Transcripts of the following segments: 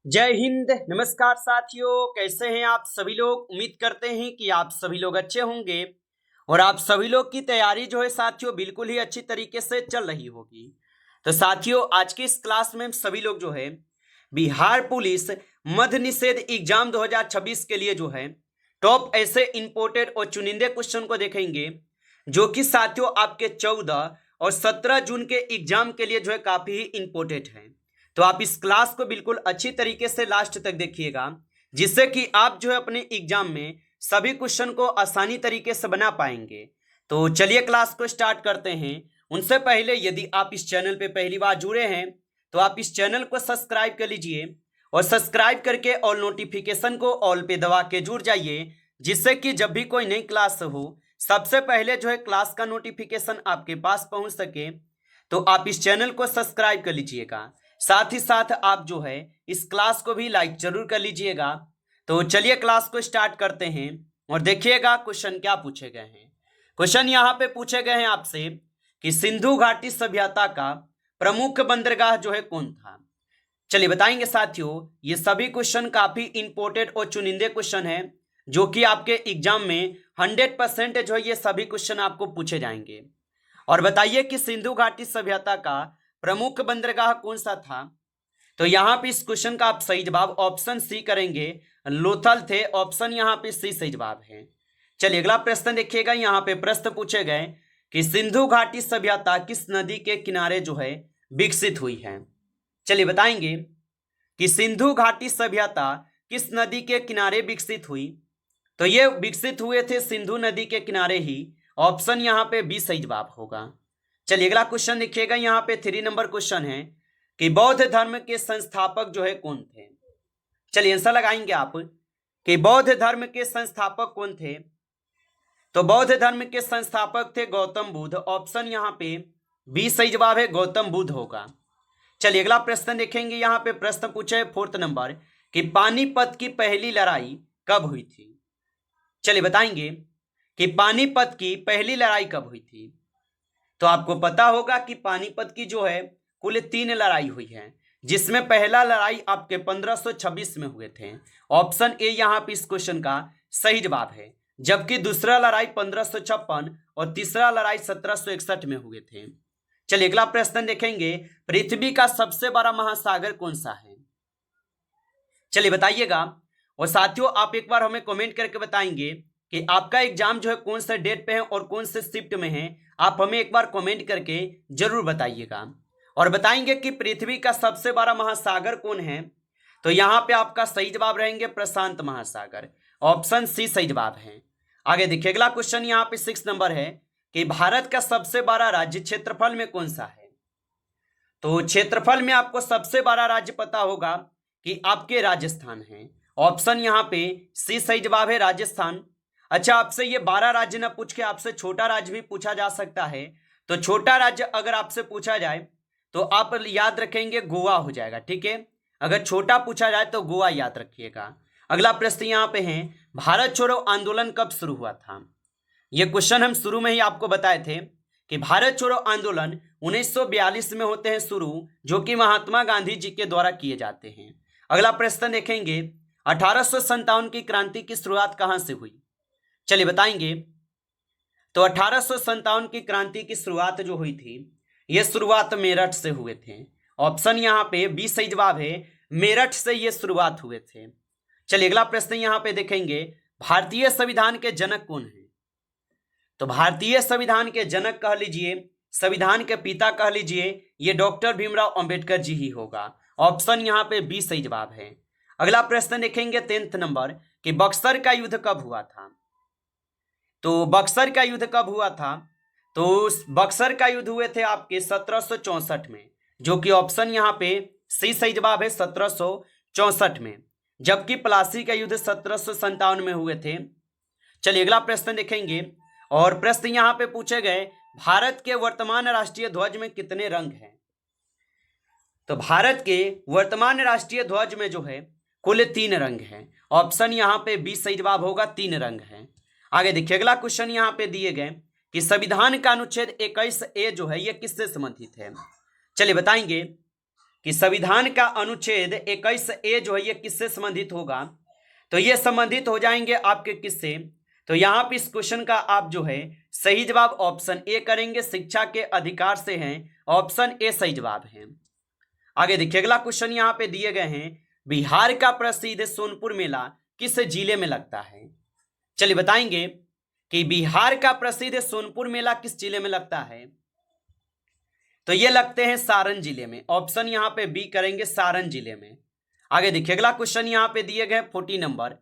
जय हिंद। नमस्कार साथियों, कैसे हैं आप सभी लोग। उम्मीद करते हैं कि आप सभी लोग अच्छे होंगे और आप सभी लोग की तैयारी जो है साथियों बिल्कुल ही अच्छी तरीके से चल रही होगी। तो साथियों, आज की इस क्लास में हम सभी लोग जो है बिहार पुलिस मद्य निषेध एग्जाम 2026 के लिए जो है टॉप ऐसे इंपोर्टेड और चुनिंदे क्वेश्चन को देखेंगे जो कि साथियों आपके 14 और 17 जून के एग्जाम के लिए जो है काफी ही इंपोर्टेंट है। तो आप इस क्लास को बिल्कुल अच्छी तरीके से लास्ट तक देखिएगा, जिससे कि आप जो है अपने एग्जाम में सभी क्वेश्चन को आसानी तरीके से बना पाएंगे। तो चलिए क्लास को स्टार्ट करते हैं। उनसे पहले यदि आप इस चैनल पे पहली बार जुड़े हैं तो आप इस चैनल को सब्सक्राइब कर लीजिए और सब्सक्राइब करके ऑल नोटिफिकेशन को ऑल पे दबा के जुड़ जाइए, जिससे कि जब भी कोई नई क्लास हो सबसे पहले जो है क्लास का नोटिफिकेशन आपके पास पहुंच सके। तो आप इस चैनल को सब्सक्राइब कर लीजिएगा, साथ ही साथ आप जो है इस क्लास को भी लाइक जरूर कर लीजिएगा। तो चलिए क्लास को स्टार्ट करते हैं और देखिएगा क्वेश्चन क्या पूछे गए हैं। क्वेश्चन यहाँ पे पूछे गए हैं आपसे कि सिंधु घाटी सभ्यता का प्रमुख बंदरगाह जो है कौन था। चलिए बताएंगे साथियों, ये सभी क्वेश्चन काफी इंपोर्टेंट और चुनिंदे क्वेश्चन है जो कि आपके एग्जाम में 100% जो है ये सभी क्वेश्चन आपको पूछे जाएंगे। और बताइए कि सिंधु घाटी सभ्यता का प्रमुख बंदरगाह कौन सा था। तो यहाँ पे इस क्वेश्चन का आप सही जवाब ऑप्शन सी करेंगे, लोथल थे। ऑप्शन यहाँ पे सी सही जवाब है। चलिए अगला प्रश्न देखिएगा। यहाँ पे प्रश्न पूछे गए कि सिंधु घाटी सभ्यता किस नदी के किनारे जो है विकसित हुई है। चलिए बताएंगे कि सिंधु घाटी सभ्यता किस नदी के किनारे विकसित हुई। तो ये विकसित हुए थे सिंधु नदी के किनारे ही। ऑप्शन यहाँ पे बी सही जवाब होगा। चलिए अगला क्वेश्चन देखिएगा। यहाँ पे 3 नंबर क्वेश्चन है कि बौद्ध धर्म के संस्थापक जो है कौन थे। चलिए आंसर लगाएंगे आप कि बौद्ध धर्म के संस्थापक कौन थे। तो बौद्ध धर्म के संस्थापक थे गौतम बुद्ध। ऑप्शन यहाँ पे बी सही जवाब है, गौतम बुद्ध होगा। चलिए अगला प्रश्न देखेंगे। यहाँ पे प्रश्न पूछे 4 नंबर कि पानीपत की पहली लड़ाई कब हुई थी। चलिए बताएंगे कि पानीपत की पहली लड़ाई कब हुई थी। तो आपको पता होगा कि पानीपत की जो है कुल 3 लड़ाई हुई है, जिसमें पहला लड़ाई आपके 1526 में हुए थे। ऑप्शन ए यहाँ पे इस क्वेश्चन का सही जवाब है, जबकि दूसरा लड़ाई 1556 और तीसरा लड़ाई 1761 में हुए थे। चलिए अगला प्रश्न देखेंगे, पृथ्वी का सबसे बड़ा महासागर कौन सा है। चलिए बताइएगा। और साथियों आप एक बार हमें कमेंट करके बताएंगे कि आपका एग्जाम जो है कौन से डेट पे है और कौन से शिफ्ट में है। आप हमें एक बार कमेंट करके जरूर बताइएगा और बताएंगे कि पृथ्वी का सबसे बड़ा महासागर कौन है। तो यहाँ पे आपका सही जवाब रहेंगे प्रशांत महासागर। ऑप्शन सी सही जवाब है। आगे देखिए अगला क्वेश्चन यहाँ पे 6 नंबर है कि भारत का सबसे बड़ा राज्य क्षेत्रफल में कौन सा है। तो क्षेत्रफल में आपको सबसे बड़ा राज्य पता होगा कि आपके राजस्थान है। ऑप्शन यहाँ पे सी सही जवाब है, राजस्थान। अच्छा, आपसे ये 12 राज्य ना पूछ के आपसे छोटा राज्य भी पूछा जा सकता है। तो छोटा राज्य अगर आपसे पूछा जाए तो आप याद रखेंगे गोवा हो जाएगा, ठीक है। अगर छोटा पूछा जाए तो गोवा याद रखिएगा। अगला प्रश्न यहाँ पे है, भारत छोड़ो आंदोलन कब शुरू हुआ था। ये क्वेश्चन हम शुरू में ही आपको बताए थे कि भारत छोड़ो आंदोलन 1942 में होते हैं शुरू, जो कि महात्मा गांधी जी के द्वारा किए जाते हैं। अगला प्रश्न देखेंगे, 1857 की क्रांति की शुरुआत कहां से हुई। चलिए बताएंगे। तो 1857 की क्रांति की शुरुआत जो हुई थी, यह शुरुआत मेरठ से हुए थे। ऑप्शन यहाँ पे बी सही जवाब है, मेरठ से ये शुरुआत हुए थे। चलिए अगला प्रश्न यहाँ पे देखेंगे, भारतीय संविधान के जनक कौन है। तो भारतीय संविधान के जनक कह लीजिए, संविधान के पिता कह लीजिए, ये डॉक्टर भीमराव अंबेडकर जी ही होगा। ऑप्शन यहाँ पे बी सही जवाब है। अगला प्रश्न देखेंगे 10 नंबर कि बक्सर का युद्ध कब हुआ था। तो बक्सर का युद्ध कब हुआ था। तो बक्सर का युद्ध हुए थे आपके 1764 में, जो कि ऑप्शन यहाँ पे सी सही जवाब है, 1764 में। जबकि प्लासी का युद्ध 1757 में हुए थे। चलिए अगला प्रश्न देखेंगे और प्रश्न यहाँ पे पूछे गए, भारत के वर्तमान राष्ट्रीय ध्वज में कितने रंग हैं। तो भारत के वर्तमान राष्ट्रीय ध्वज में जो है कुल 3 रंग हैं। ऑप्शन यहाँ पे बी सही जवाब होगा, 3 रंग हैं। आगे देखिए अगला क्वेश्चन यहाँ पे दिए गए कि संविधान का अनुच्छेद 21A जो है ये किससे संबंधित है। चलिए बताएंगे कि संविधान का अनुच्छेद 21A जो है ये किससे संबंधित होगा, तो ये संबंधित हो जाएंगे आपके किससे, तो यहाँ पे इस क्वेश्चन का आप जो है सही जवाब ऑप्शन ए करेंगे, शिक्षा के अधिकार से हैं, ऑप्शन ए सही जवाब है। आगे देखिए अगला क्वेश्चन यहाँ पे दिए गए हैं, बिहार का प्रसिद्ध सोनपुर मेला किस जिले में लगता है। चलिए बताएंगे कि बिहार का प्रसिद्ध सोनपुर मेला किस जिले में लगता है, तो ये लगते हैं सारण जिले में, ऑप्शन यहाँ पे बी करेंगे, सारण जिले में। आगे देखिए अगला क्वेश्चन यहाँ पे दिए गए 40 नंबर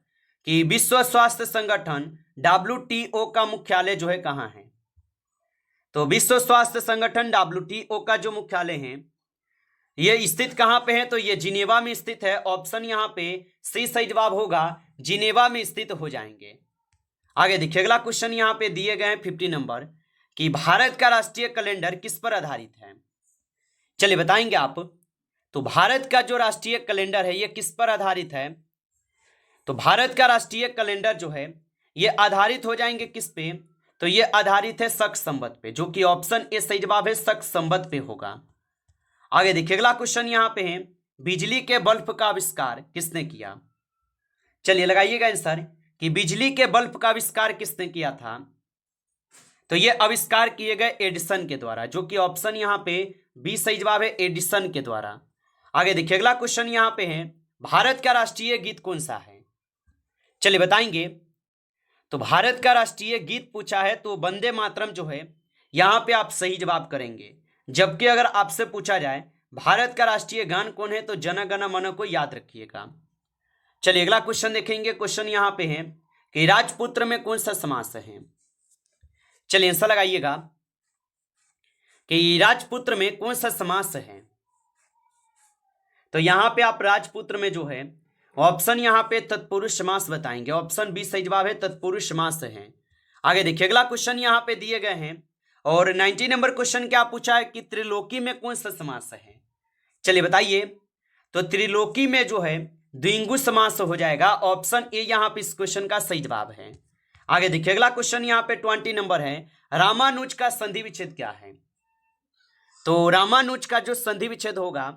कि विश्व स्वास्थ्य संगठन WTO का मुख्यालय जो है कहाँ है, तो विश्व स्वास्थ्य संगठन WTO का जो मुख्यालय है ये स्थित कहाँ पे है, तो ये जिनेवा में स्थित है, ऑप्शन यहाँ पे सी सही जवाब होगा, जिनेवा में स्थित हो जाएंगे। आगे देखिए अगला क्वेश्चन यहाँ पे दिए गए हैं 50 नंबर कि भारत का राष्ट्रीय कैलेंडर किस पर आधारित है। चलिए बताएंगे आप, तो भारत का जो राष्ट्रीय कैलेंडर है ये किस पर आधारित है, तो भारत का राष्ट्रीय कैलेंडर जो है ये आधारित हो जाएंगे किस पे, तो ये आधारित है शक संवत पे, जो कि ऑप्शन ए सही जवाब है, शक संवत पे होगा। आगे देखिए अगला क्वेश्चन यहाँ पे है, बिजली के बल्ब का आविष्कार किसने किया। चलिए लगाइएगा आंसर कि बिजली के बल्ब का आविष्कार किसने किया था, तो ये आविष्कार किए गए एडिसन के द्वारा, जो कि ऑप्शन यहाँ पे बी सही जवाब है, एडिसन के द्वारा। आगे देखिए अगला क्वेश्चन यहाँ पे है, भारत का राष्ट्रीय गीत कौन सा है। चलिए बताएंगे, तो भारत का राष्ट्रीय गीत पूछा है तो वंदे मातरम जो है यहाँ पे आप सही जवाब करेंगे, जबकि अगर आपसे पूछा जाए भारत का राष्ट्रीय गान कौन है तो जन गण मन को याद रखिएगा। चलिए अगला क्वेश्चन देखेंगे, क्वेश्चन यहाँ पे है कि राजपुत्र में कौन सा समास है। चलिए आंसर लगाइएगा कि राजपुत्र में कौन सा समास है, तो यहाँ पे आप राजपुत्र में जो है ऑप्शन यहाँ पे तत्पुरुष समास बताएंगे, ऑप्शन बी सही जवाब है, तत्पुरुष समास है। आगे देखिए अगला क्वेश्चन यहाँ पे दिए गए हैं और 90 नंबर क्वेश्चन क्या पूछा है कि त्रिलोकी में कौन सा समास है। चलिए बताइए, तो त्रिलोकी में जो है द्विगु समास हो जाएगा, ऑप्शन ए यहाँ पे इस क्वेश्चन का सही जवाब है। आगे देखिए अगला क्वेश्चन यहाँ पे 20 नंबर है, रामानुज का संधि विच्छेद क्या है। तो रामानुज का जो संधि विच्छेद होगा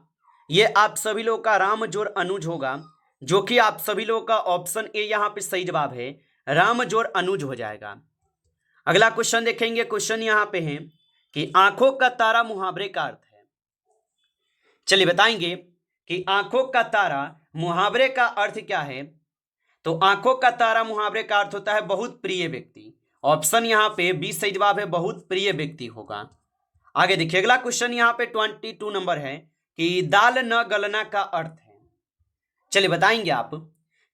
ये आप सभी लोगों का राम जोड़ अनुज होगा, जो कि आप सभी लोगों का ऑप्शन ए यहाँ पे सही जवाब है, राम जोड़ अनुज हो जाएगा। अगला क्वेश्चन देखेंगे, क्वेश्चन यहाँ पे है कि आंखों का तारा मुहावरे का अर्थ है। चलिए बताएंगे कि आंखों का तारा मुहावरे का अर्थ क्या है, तो आंखों का तारा मुहावरे का अर्थ होता है बहुत प्रिय व्यक्ति, ऑप्शन यहाँ पे बी सही जवाब है, बहुत प्रिय व्यक्ति होगा। आगे देखिए अगला क्वेश्चन यहाँ पे 22 नंबर है कि दाल न गलना का अर्थ है। चलिए बताएंगे आप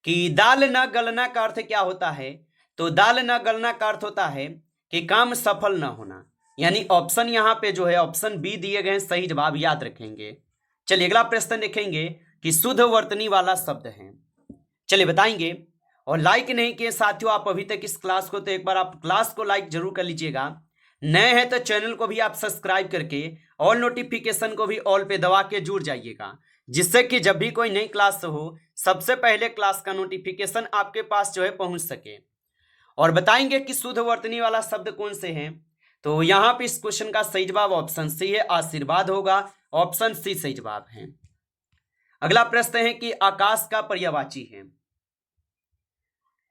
कि दाल न गलना का अर्थ क्या होता है, तो दाल न गलना का अर्थ होता है कि काम सफल न होना, यानी ऑप्शन यहाँ पे जो है ऑप्शन बी दिए गए सही जवाब, याद रखेंगे। चलिए अगला प्रश्न देखेंगे कि शुद्ध वर्तनी वाला शब्द है। चलिए बताएंगे, और लाइक नहीं किए साथियों आप अभी तक इस क्लास को, तो एक बार आप क्लास को लाइक जरूर कर लीजिएगा, नए हैं तो चैनल को भी आप सब्सक्राइब करके ऑल नोटिफिकेशन को भी ऑल पे दबा के जुड़ जाइएगा, जिससे कि जब भी कोई नई क्लास हो सबसे पहले क्लास का नोटिफिकेशन आपके पास जो है पहुंच सके। और बताएंगे कि शुद्ध वर्तनी वाला शब्द कौन से हैं, तो यहाँ पे इस क्वेश्चन का सही जवाब ऑप्शन सी है, आशीर्वाद होगा, ऑप्शन सी सही जवाब है। अगला प्रश्न है कि आकाश का पर्यायवाची है,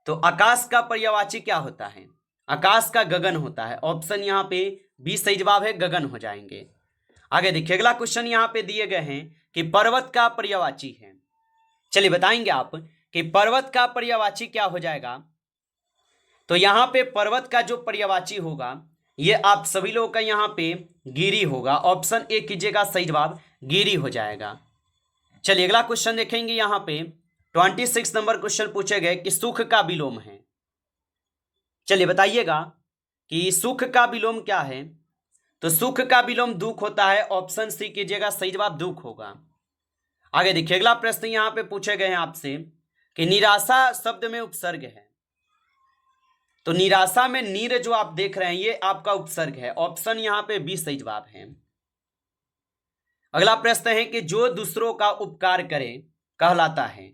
तो आकाश का पर्यायवाची क्या होता है, आकाश का गगन होता है, ऑप्शन यहाँ पे बी सही जवाब है, गगन हो जाएंगे। आगे देखिए अगला क्वेश्चन यहाँ पे दिए गए हैं कि पर्वत का पर्यायवाची है। चलिए बताएंगे आप कि पर्वत का पर्यायवाची क्या हो जाएगा, तो यहाँ पे पर्वत का जो पर्यायवाची होगा ये आप सभी लोगों का यहाँ पे गिरी होगा, ऑप्शन ए कीजिएगा सही जवाब, गिरी हो जाएगा। चलिए अगला क्वेश्चन देखेंगे, यहाँ पे 26 नंबर क्वेश्चन पूछे गए कि सुख का विलोम है। चलिए बताइएगा कि सुख का विलोम क्या है, तो सुख का विलोम दुख होता है, ऑप्शन सी कीजिएगा सही जवाब, दुख होगा। आगे देखिए अगला प्रश्न यहाँ पे पूछे गए हैं आपसे कि निराशा शब्द में उपसर्ग है, तो निराशा में नीर जो आप देख रहे हैं ये आपका उपसर्ग है, ऑप्शन यहाँ पे बी सही जवाब है। अगला प्रश्न है कि जो दूसरों का उपकार करे कहलाता है,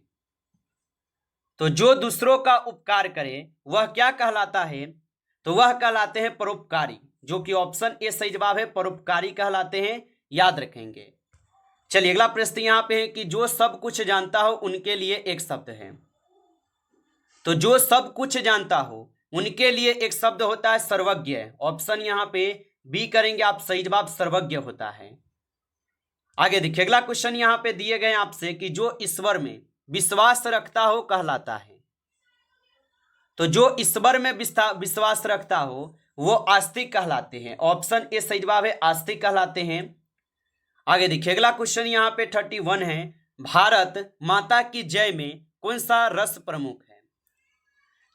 तो जो दूसरों का उपकार करे वह क्या कहलाता है, तो वह कहलाते हैं परोपकारी, जो कि ऑप्शन ए सही जवाब है, परोपकारी कहलाते हैं, याद रखेंगे। चलिए अगला प्रश्न यहाँ पे है कि जो सब कुछ जानता हो उनके लिए एक शब्द है। तो जो सब कुछ जानता हो उनके लिए एक शब्द होता है सर्वज्ञ। ऑप्शन यहाँ पे बी करेंगे आप, सही जवाब सर्वज्ञ होता है। आगे देखिए अगला क्वेश्चन यहाँ पे दिए गए आपसे कि जो ईश्वर में विश्वास रखता हो कहलाता है। तो जो ईश्वर में विश्वास रखता हो वो आस्तिक कहलाते हैं। ऑप्शन ए सही जवाब है, आस्तिक कहलाते हैं। आगे देखिए अगला क्वेश्चन यहाँ पे 31 है, भारत माता की जय में कौन सा रस प्रमुख है।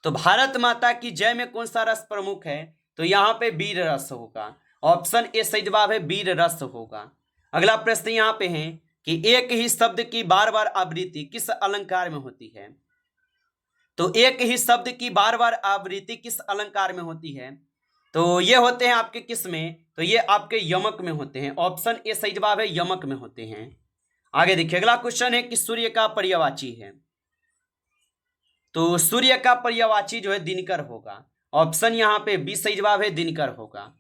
तो भारत माता की जय में कौन सा रस प्रमुख है, तो यहाँ पे वीर रस होगा। ऑप्शन ए सही जवाब है, वीर रस होगा। अगला प्रश्न यहाँ पे है कि एक ही शब्द की बार बार आवृत्ति किस अलंकार में होती है। तो एक ही शब्द की बार बार आवृत्ति किस अलंकार में होती है, तो ये होते हैं आपके किस में, तो ये आपके यमक में होते हैं। ऑप्शन ए सही जवाब है, यमक में होते हैं। आगे देखिए अगला क्वेश्चन है कि सूर्य का पर्यायवाची है। तो सूर्य का पर्यायवाची जो है दिनकर होगा। ऑप्शन यहाँ पे बी सही जवाब है, दिनकर होगा।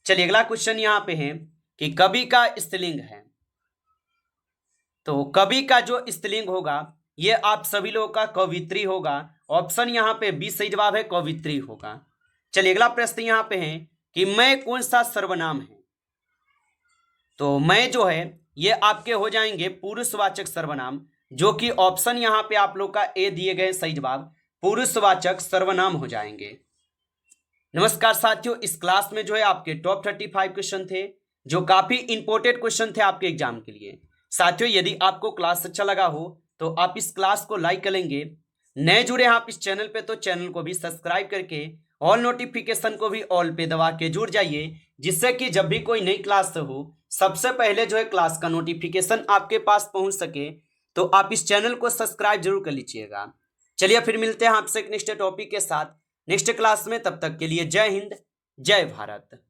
चलिए अगला क्वेश्चन यहाँ पे है कि कवि का स्त्रीलिंग है। तो कवि का जो स्त्रीलिंग होगा ये आप सभी लोगों का कवित्री होगा। ऑप्शन यहाँ पे बी सही जवाब है, कवित्री होगा। चलिए अगला प्रश्न यहाँ पे है कि मैं कौन सा सर्वनाम है। तो मैं जो है ये आपके हो जाएंगे पुरुषवाचक सर्वनाम, जो कि ऑप्शन यहाँ पे आप लोग का ए दिए गए सही जवाब पुरुषवाचक सर्वनाम हो जाएंगे। नमस्कार साथियों, इस क्लास में जो है आपके टॉप 35 क्वेश्चन थे जो काफी इंपॉर्टेंट क्वेश्चन थे आपके एग्जाम के लिए। साथियों यदि आपको क्लास अच्छा लगा हो तो आप इस क्लास को लाइक करेंगे। नए जुड़े हैं आप इस चैनल पे तो चैनल को भी सब्सक्राइब करके ऑल नोटिफिकेशन को भी ऑल पे दबा के जुड़ जाइए, जिससे कि जब भी कोई नई क्लास हो सबसे पहले जो है क्लास का नोटिफिकेशन आपके पास पहुंच सके। तो आप इस चैनल को सब्सक्राइब जरूर कर लीजिएगा। चलिए फिर मिलते हैं आपसे एक नेक्स्ट टॉपिक के साथ नेक्स्ट क्लास में। तब तक के लिए जय हिंद, जय भारत।